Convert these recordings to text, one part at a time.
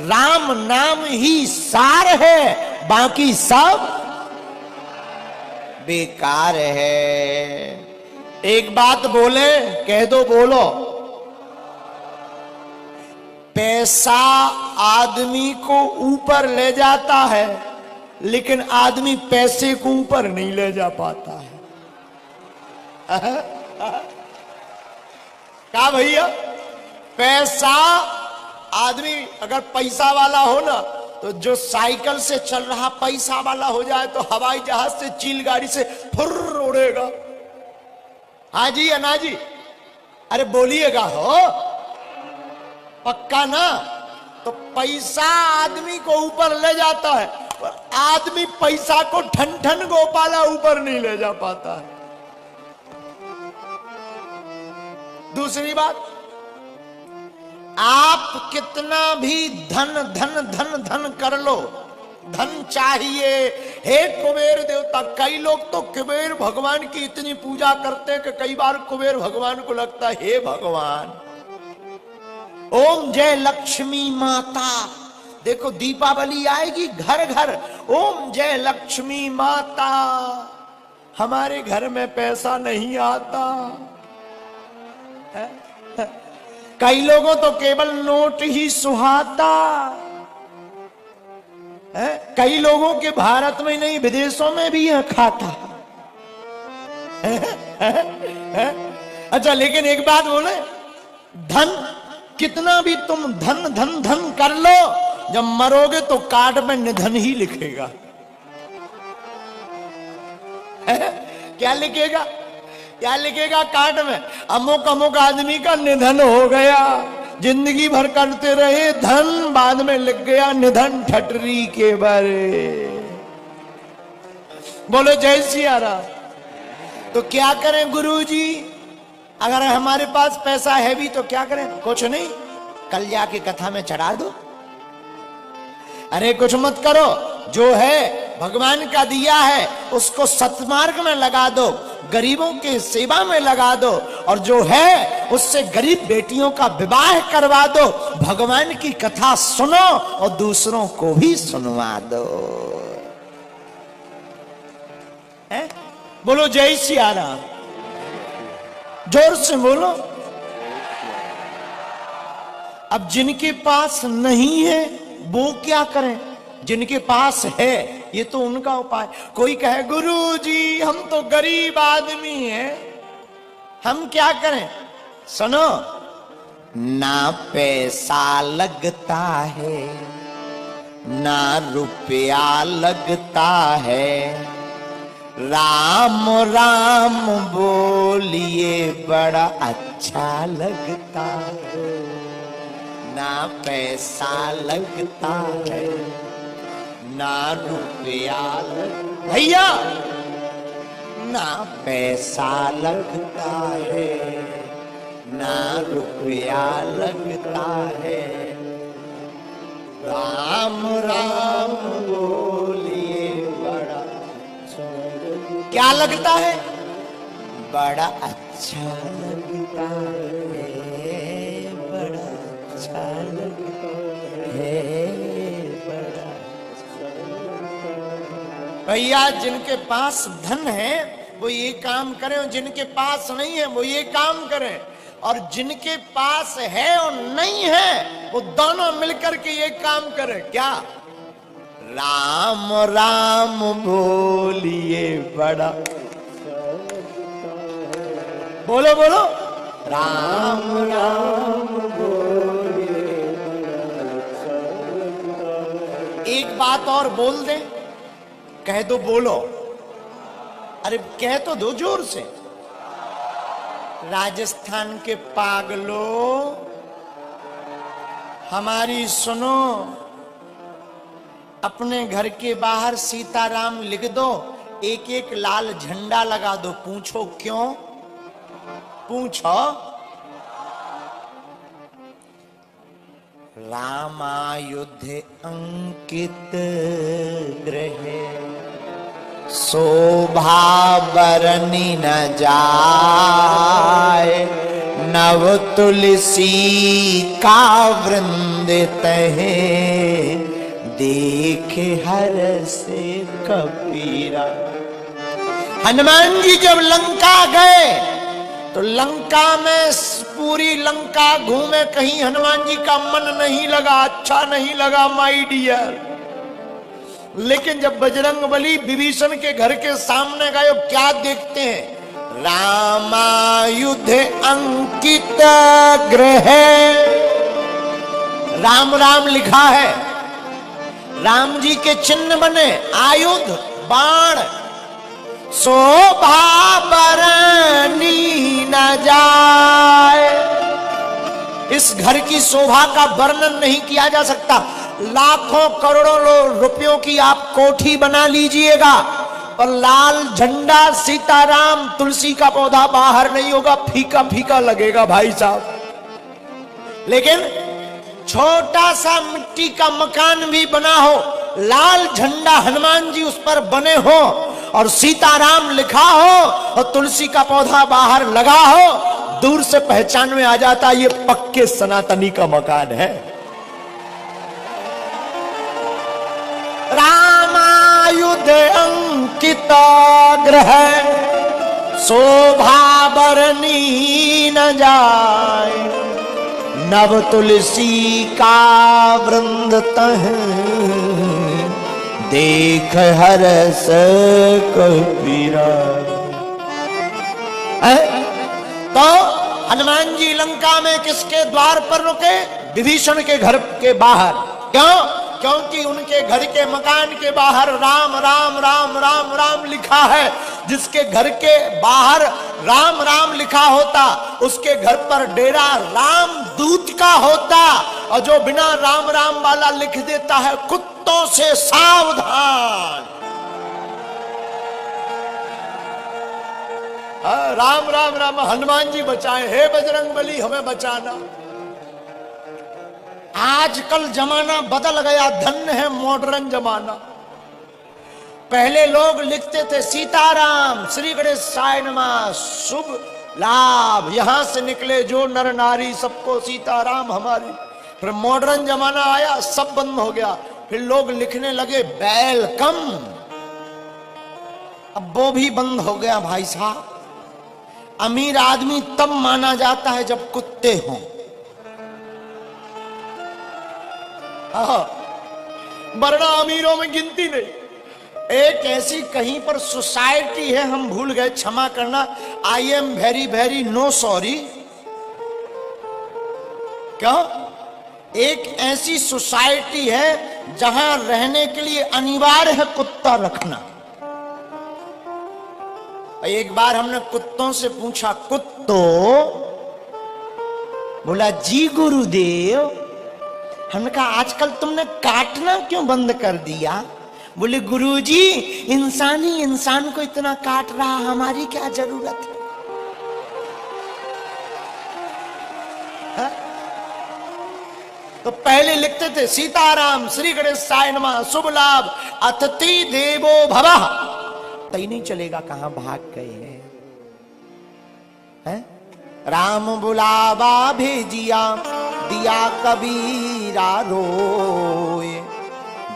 राम नाम ही सार है, बाकी सब बेकार है। एक बात बोले, कह दो, बोलो। पैसा आदमी को ऊपर ले जाता है, लेकिन आदमी पैसे को ऊपर नहीं ले जा पाता है। क्या भैया? पैसा, आदमी अगर पैसा वाला हो ना, तो जो साइकिल से चल रहा पैसा वाला हो जाए तो हवाई जहाज से, चील गाड़ी से फुर्र उड़ेगा। हाँ जी अन्ना जी, अरे बोलिएगा हो, पक्का ना? तो पैसा आदमी को ऊपर ले जाता है, पर आदमी पैसा को ठन ठन गोपाला ऊपर नहीं ले जा पाता है। दूसरी बात, आप कितना भी धन धन धन धन कर लो, धन चाहिए, हे कुबेर देवता। कई लोग तो कुबेर भगवान की इतनी पूजा करते हैं कि कई बार कुबेर भगवान को लगता है, हे भगवान, ओम जय लक्ष्मी माता। देखो दीपावली आएगी घर घर, ओम जय लक्ष्मी माता। हमारे घर में पैसा नहीं आता है? कई लोगों तो केवल नोट ही सुहाता है। कई लोगों के भारत में नहीं, विदेशों में भी यह खाता है? अच्छा, लेकिन एक बात बोले, धन कितना भी तुम धन धन धन कर लो, जब मरोगे तो कार्ड में निधन ही लिखेगा। क्या लिखेगा? क्या लिखेगा कार्ड में? अमुक अमुक आदमी का निधन हो गया, जिंदगी भर करते रहे धन, बाद में लिख गया निधन ठटरी के बारे। बोलो जय सिया राम। तो क्या करें गुरुजी? अगर हमारे पास पैसा है भी तो क्या करें? कुछ नहीं, कल जाके कथा में चढ़ा दो। अरे कुछ मत करो, जो है भगवान का दिया है उसको सत्मार्ग में लगा दो, गरीबों के सेवा में लगा दो, और जो है उससे गरीब बेटियों का विवाह करवा दो। भगवान की कथा सुनो और दूसरों को भी सुनवा दो। है? बोलो जय सिया राम, जोर से बोलो। अब जिनके पास नहीं है वो क्या करें? जिनके पास है ये तो उनका उपाय। कोई कहे गुरुजी हम तो गरीब आदमी हैं, हम क्या करें? सुनो, ना पैसा लगता है, ना रुपया लगता है, राम राम बोलिए बड़ा अच्छा लगता है। ना पैसा लगता है, ना रुपया भैया, ना पैसा लगता है, ना रुपया लगता है, राम राम बोलिए बड़ा क्या लगता है? बड़ा अच्छा लगता है, बड़ा अच्छा लगता है, बड़ा। भैया जिनके पास धन है वो ये काम करें, और जिनके पास नहीं है वो ये काम करें, और जिनके पास है और नहीं है वो दोनों मिलकर के ये काम करें। क्या? राम राम बोलिए बड़ा, बोलो बोलो, राम राम बोलिए। एक बात और बोल दे, कह दो, बोलो, अरे कह तो दो जोर से। राजस्थान के पागलों हमारी सुनो, अपने घर के बाहर सीताराम लिख दो, एक एक लाल झंडा लगा दो। पूछो क्यों? पूछो। रामायुध अंकित ग्रहे, शोभा बरनी न जाए, नव तुलसी का वृंद तहे, देखे हर से कबीरा। हनुमान जी जब लंका गए तो लंका में पूरी लंका घूमे, कहीं हनुमान जी का मन नहीं लगा, अच्छा नहीं लगा माय डियर। लेकिन जब बजरंगबली विभीषण के घर के सामने गए, क्या देखते हैं? रामायुध अंकित गृह, राम राम लिखा है, राम जी के चिन्ह बने, आयुध बाण, शोभा बरनी न जाए। इस घर की शोभा का वर्णन नहीं किया जा सकता। लाखों करोड़ों रुपयों की आप कोठी बना लीजिएगा और लाल झंडा सीताराम तुलसी का पौधा बाहर नहीं होगा, फीका फीका लगेगा भाई साहब। लेकिन छोटा सा मिट्टी का मकान भी बना हो, लाल झंडा हनुमान जी उस पर बने हो और सीताराम लिखा हो और तुलसी का पौधा बाहर लगा हो, दूर से पहचान में आ जाता ये पक्के सनातनी का मकान है। रामायुध अंकित गृह, शोभा बरनी न जाए, नव तुलसी का वृंद तह, देख हरस कबीरा। तो हनुमान जी लंका में किसके द्वार पर रुके? विभीषण के घर के बाहर। क्यों? क्योंकि उनके घर के मकान के बाहर राम राम राम राम राम लिखा है। जिसके घर के बाहर राम राम लिखा होता, उसके घर पर डेरा राम दूत का होता, और जो बिना राम राम वाला लिख देता है, कुत्तों से सावधान। राम राम राम, हनुमान जी बचाए, हे बजरंगबली हमें बचाना। आजकल जमाना बदल गया, धन्य है मॉडर्न जमाना। पहले लोग लिखते थे सीताराम श्री गणेशाय नमः, शुभ लाभ, यहां से निकले जो नर नारी सबको सीताराम हमारी। फिर मॉडर्न जमाना आया, सब बंद हो गया। फिर लोग लिखने लगे वेलकम, अब वो भी बंद हो गया भाई साहब। अमीर आदमी तब माना जाता है जब कुत्ते हों। वरना अमीरों में गिनती नहीं। एक ऐसी कहीं पर सोसाइटी है, हम भूल गए, क्षमा करना, I am very very no sorry. क्यों? एक ऐसी सोसाइटी है जहां रहने के लिए अनिवार्य है कुत्ता रखना। एक बार हमने कुत्तों से पूछा, कुत्तो? बोला जी गुरुदेव। हमने कहा आजकल तुमने काटना क्यों बंद कर दिया? बोले गुरुजी, इंसान ही इंसान को इतना काट रहा, हमारी क्या जरूरत है? तो पहले लिखते थे सीताराम श्री गणेशाय नमः, शुभ लाभ, अतिथि देवो भवः। तय नहीं चलेगा कहां भाग गए हैं? राम बुलावा भेजिया, दिया कबीरा रोए,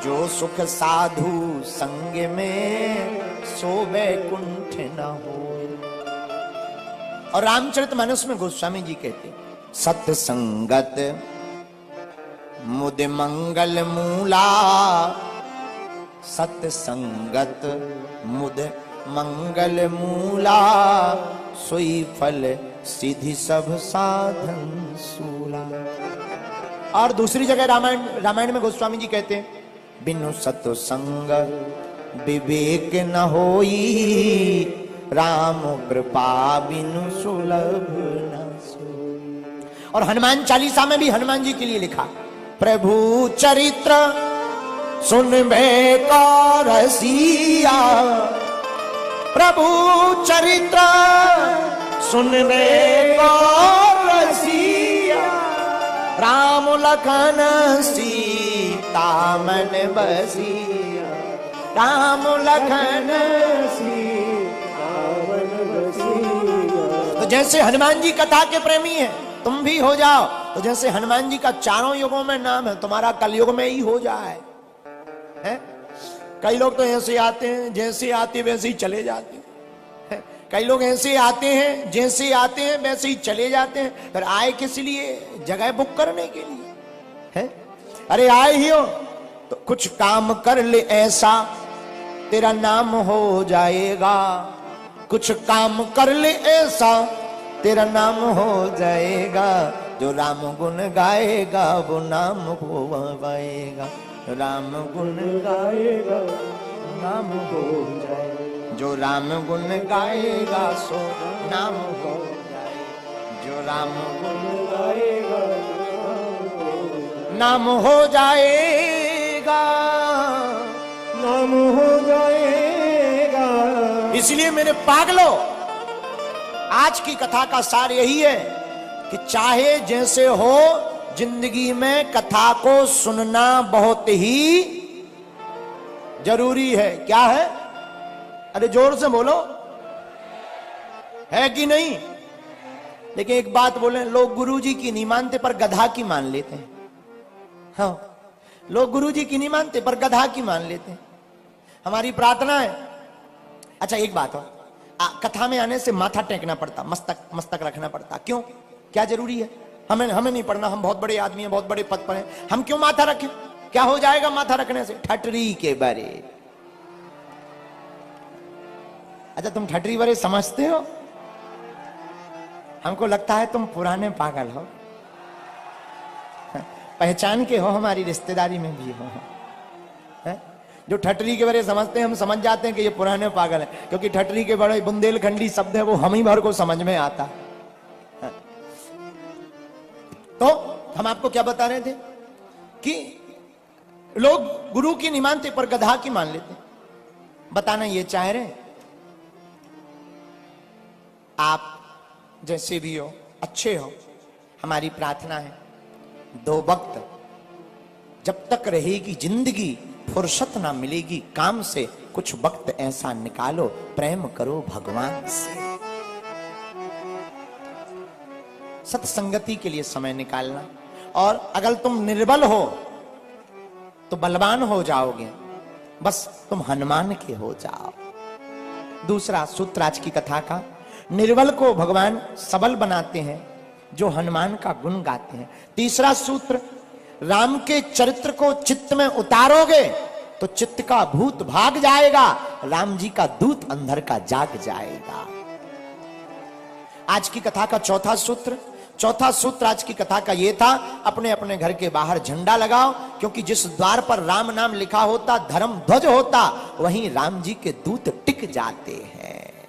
जो सुख साधु संग में सो वैकुंठ न हो। और रामचरितमानस में गोस्वामी जी कहते, सत्संगत मुद मंगल मूला, सत्संगत मुद मंगल मूला, सोई फल सिद्धि सब साधन सूला। और दूसरी जगह रामायण में गोस्वामी जी कहते हैं, बिनु सत्संग विवेक न होई, राम कृपा बिनु सुलभ न सोई। और हनुमान चालीसा में भी हनुमान जी के लिए लिखा, प्रभु चरित्र सुनबे को रसिया, प्रभु चरित्र सुनबे को रसिया, राम लखन सीता मन बसिया, राम लखन सीता मन बसिया। तो जैसे हनुमान जी कथा के प्रेमी हैं, तुम भी हो जाओ। तो जैसे हनुमान जी का चारों युगों में नाम है, तुम्हारा कलयुग में ही हो जाए। है? कई लोग तो ऐसे आते हैं, जैसे आते वैसे ही चले जाते हैं। कई लोग ऐसे आते हैं, जैसे आते हैं वैसे ही चले जाते हैं। फिर आए किस लिए? जगह बुक करने के लिए। है? अरे आए ही हो तो कुछ काम कर ले ऐसा, तेरा नाम हो जाएगा। कुछ काम कर ले ऐसा, तेरा नाम हो जाएगा। जो राम गुण गाएगा वो नाम हो पाएगा। राम गुण गाएगा नाम हो जाएगा। जो राम गुण गाएगा सो नाम हो जाएगा। जो राम गुण गाएगा नाम हो जाएगा। नाम हो जाएगा। इसलिए मेरे पागलों, आज की कथा का सार यही है कि चाहे जैसे हो, जिंदगी में कथा को सुनना बहुत ही जरूरी है। क्या है? अरे जोर से बोलो, है कि नहीं? लेकिन एक बात बोले, लोग गुरुजी की नहीं मानते पर गधा की मान लेते हैं। हाँ, लोग गुरुजी की नहीं मानते पर गधा की मान लेते हैं। हमारी प्रार्थना है। अच्छा एक बात हो, कथा में आने से माथा टेकना पड़ता, मस्तक रखना पड़ता। क्यों? क्या जरूरी है? हमें नहीं पढ़ना, हम बहुत बड़े आदमी हैं, बहुत बड़े पद पर हैं, हम क्यों माथा रखें? क्या हो जाएगा माथा रखने से? ठटरी के बारे। अच्छा तुम ठटरी बारे समझते हो? हमको लगता है तुम पुराने पागल हो, पहचान के हो, हमारी रिश्तेदारी में भी हो। है? जो ठटरी के बारे समझते हैं, हम समझ जाते हैं कि ये पुराने पागल हैं, क्योंकि ठटरी के बड़े बुंदेलखंडी शब्द है, वो हम ही भर को समझ में आता है। तो हम आपको क्या बता रहे थे कि लोग गुरु की नहीं मानते पर गधा की मान लेते। बताना ये चाह रहे, आप जैसे भी हो अच्छे हो। हमारी प्रार्थना है, दो वक्त जब तक रहेगी जिंदगी, फुर्सत ना मिलेगी काम से, कुछ वक्त ऐसा निकालो, प्रेम करो भगवान से। सत्संगति के लिए समय निकालना। और अगर तुम निर्बल हो तो बलवान हो जाओगे, बस तुम हनुमान के हो जाओ। दूसरा सूत्र आज की कथा का, निर्बल को भगवान सबल बनाते हैं जो हनुमान का गुण गाते हैं। तीसरा सूत्र, राम के चरित्र को चित्त में उतारोगे तो चित्त का भूत भाग जाएगा, राम जी का दूत अंदर का जाग जाएगा। आज की कथा का चौथा सूत्र आज की कथा का ये था, अपने अपने घर के बाहर झंडा लगाओ, क्योंकि जिस द्वार पर राम नाम लिखा होता, धर्म ध्वज होता, वहीं राम जी के दूत टिक जाते हैं।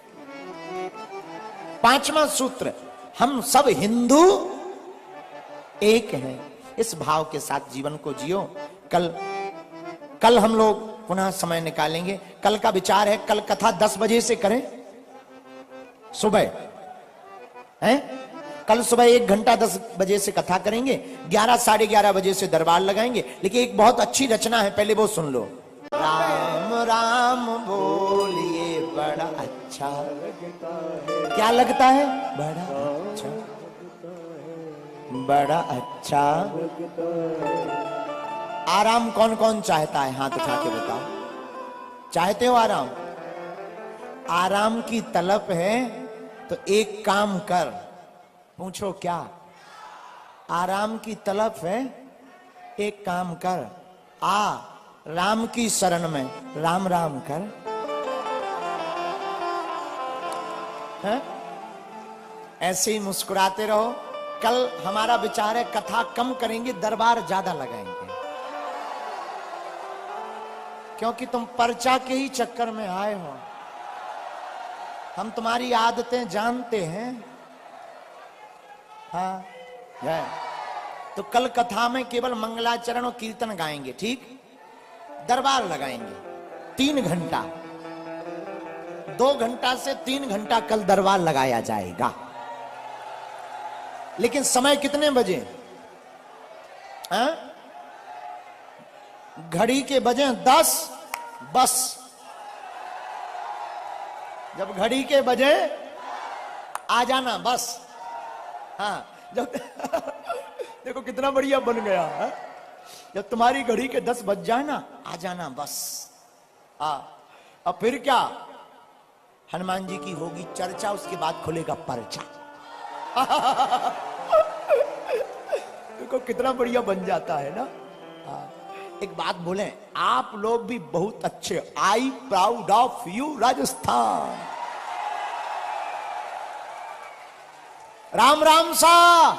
पांचवा सूत्र, हम सब हिंदू एक हैं। इस भाव के साथ जीवन को जियो। कल हम लोग पुनः समय निकालेंगे। कल का विचार है, कल कथा 10 बजे से करें सुबह, है? कल सुबह 1 घंटा 10 बजे से कथा करेंगे, 11 साढ़े 11 बजे से दरबार लगाएंगे। लेकिन एक बहुत अच्छी रचना है, पहले वो सुन लो। राम राम बोलिए बड़ा अच्छा लगता है। क्या लगता है? बड़ा अच्छा, बड़ा अच्छा। आराम कौन कौन चाहता है? हाथ उठा के बताओ। चाहते हो आराम? आराम की तलब है तो एक काम कर। पूछो क्या? आराम की तलब है, एक काम कर, आ राम की शरण में राम राम कर। है? ऐसे ही मुस्कुराते रहो। कल हमारा विचार है, कथा कम करेंगे, दरबार ज्यादा लगाएंगे, क्योंकि तुम पर्चा के ही चक्कर में आए हो। हम तुम्हारी आदतें जानते हैं। हाँ, है। तो कल कथा में केवल मंगलाचरण और कीर्तन गाएंगे, ठीक? दरबार लगाएंगे 3 घंटा, 2 घंटा से 3 घंटा कल दरबार लगाया जाएगा। लेकिन समय कितने बजे? घड़ी के बजे 10, बस। जब घड़ी के बजे आ जाना बस। हाँ जब देखो कितना बढ़िया बन गया है। जब तुम्हारी घड़ी के 10 बज जाए ना, आ जाना बस। हाँ अब फिर क्या, हनुमान जी की होगी चर्चा, उसके बाद खुलेगा पर्चा। देखो कितना बढ़िया बन जाता है ना। एक बात बोले, आप लोग भी बहुत अच्छे, I proud of you Rajasthan. Ram Ram सा,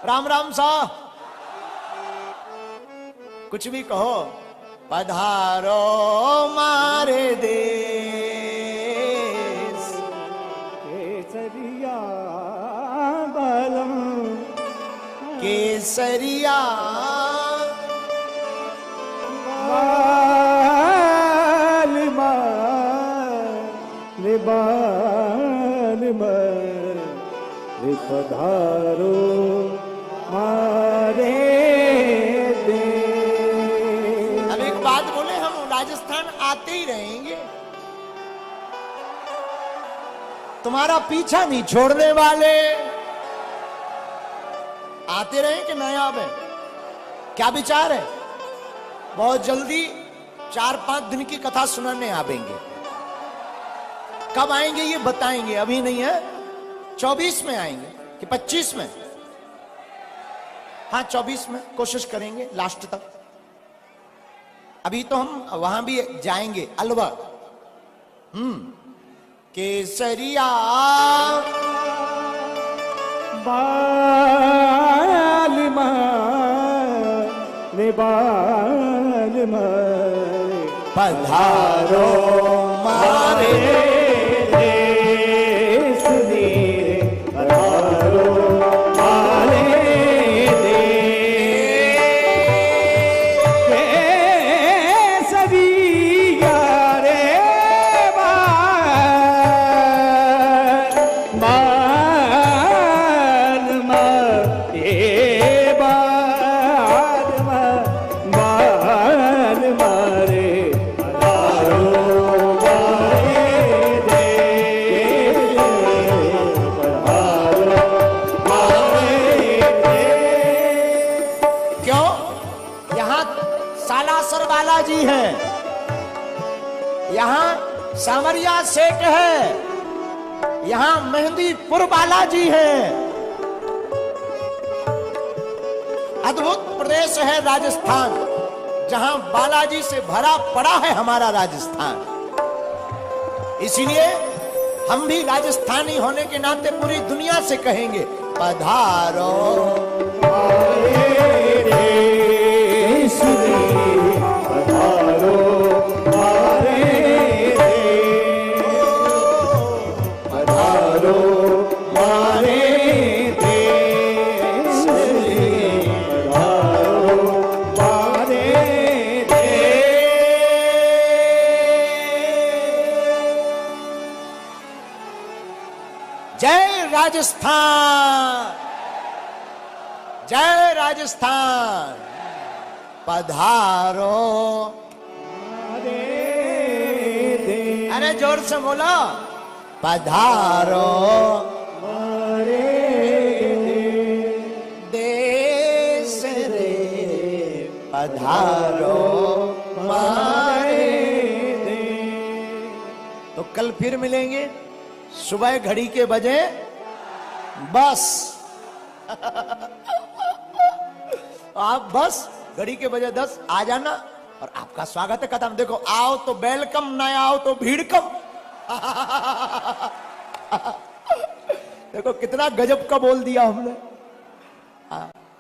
राम राम सा, कुछ भी कहो। पधारो मारे देश, केसरिया बालम, केसरिया बाल मारे बाल मारे पधारो मारे देश। अब एक बात बोले, हम राजस्थान आते ही रहेंगे, तुम्हारा पीछा नहीं छोड़ने वाले। आते रहे कि नया आवे, क्या विचार है? बहुत जल्दी 4-5 दिन की कथा सुनाने आवेंगे। कब आएंगे ये बताएंगे, अभी नहीं है। 24 में आएंगे कि 25 में? हाँ 24 में कोशिश करेंगे लास्ट तक। अभी तो हम वहां भी जाएंगे अलवर। केसरिया बाल मारे बाल मारे पधारो मारे देश मेरे, पधारो मारे देश। केसरिया रे बाल मारे बाल मारे पधारो मारे देश, पधारो मारे देश। क्यों? यहां सालासर बालाजी है, यहां सामरिया सेठ है, यहां मेहंदीपुर बालाजी है। अद्भुत प्रदेश है राजस्थान, जहां बालाजी से भरा पड़ा है हमारा राजस्थान। इसीलिए हम भी राजस्थानी होने के नाते पूरी दुनिया से कहेंगे, पधारो देश मेरे, पधारो मारे देश, पधारो मारे देश, पधारो मारे देश। जय राजस्थान, जय राजस्थान। पधारो, मारे देश, अरे जोर से बोलो, पधारो मारे देश रे, पधारो मारे। तो कल फिर मिलेंगे सुबह घड़ी के बजे बस। आप बस घड़ी के बजे 10 आ जाना और आपका स्वागत है कदम। देखो आओ तो वेलकम, ना आओ तो भीड़ कम। देखो कितना गजब का बोल दिया हमने।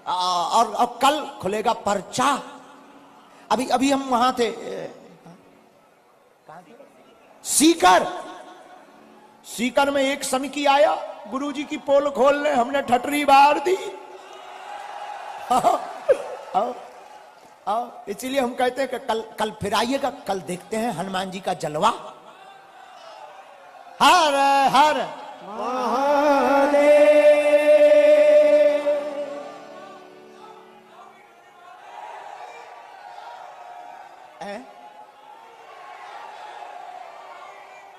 और कल खुलेगा पर्चा। अभी अभी हम वहां थे, सीकर। सीकर में एक सनकी आया, गुरुजी की पोल खोलने, हमने ठटरी बार दी। आओ आओ, इसीलिए हम कहते हैं कि कल फिर आइएगा, कल देखते हैं हनुमान जी का जलवा। हर हर महादेव।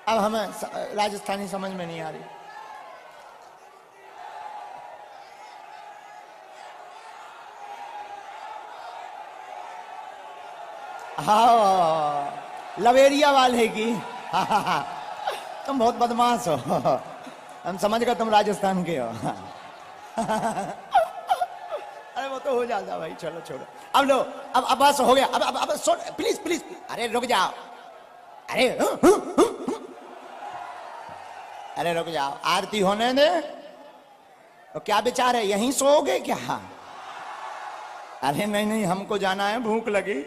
अब हमें राजस्थानी समझ में नहीं आ रही। हाँ, लवेरिया वाले की। तुम बहुत बदमाश हो, हम समझ गए तुम राजस्थान के हो। अरे वो तो हो जाता भाई, चलो छोड़ो। अब लो, अब बस हो गया। अब सुन, प्लीज प्लीज, अरे रुक जाओ, अरे अरे रुक जाओ, आरती होने दे। तो क्या विचार है, यहीं सोओगे क्या? अरे नहीं नहीं, हमको जाना है, भूख लगी,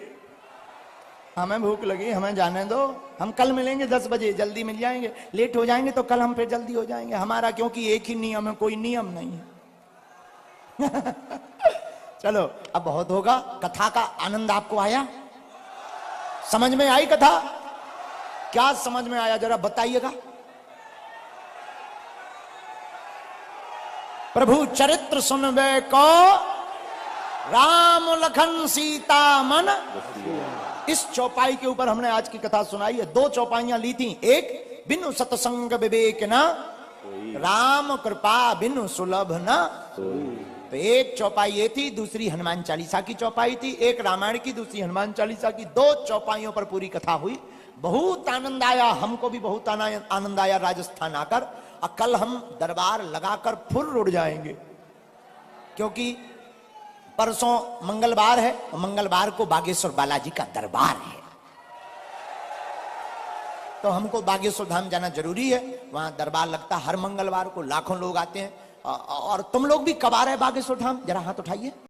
हमें भूख लगी, हमें जाने दो। हम कल मिलेंगे 10 बजे, जल्दी मिल जाएंगे। लेट हो जाएंगे तो कल हम फिर जल्दी हो जाएंगे। हमारा क्योंकि एक ही नियम है, कोई नियम नहीं है। चलो अब बहुत होगा। कथा का आनंद आपको आया? समझ में आई कथा? क्या समझ में आया जरा बताइएगा। प्रभु चरित्र सुनबे को राम लखन सीता मन। इस चौपाई के ऊपर हमने आज की कथा सुनाई है। 2 चौपाइयां ली थी। एक, बिनु सतसंग विवेक न, राम कृपा बिनु सुलभ न। तो एक चौपाई ये थी, दूसरी हनुमान चालीसा की चौपाई थी। एक रामायण की, दूसरी हनुमान चालीसा की। 2 चौपाइयों पर पूरी कथा हुई। बहुत आनंद आया, हमको भी बहुत आनंद आया राजस्थान आकर। और कल हम दरबार लगाकर फुल उड़ जाएंगे, क्योंकि परसों मंगलवार है और मंगलवार को बागेश्वर बालाजी का दरबार है। तो हमको बागेश्वर धाम जाना जरूरी है। वहां दरबार लगता है हर मंगलवार को, लाखों लोग आते हैं। और तुम लोग भी कब आ रहे बागेश्वर धाम? जरा हाथ उठाइए।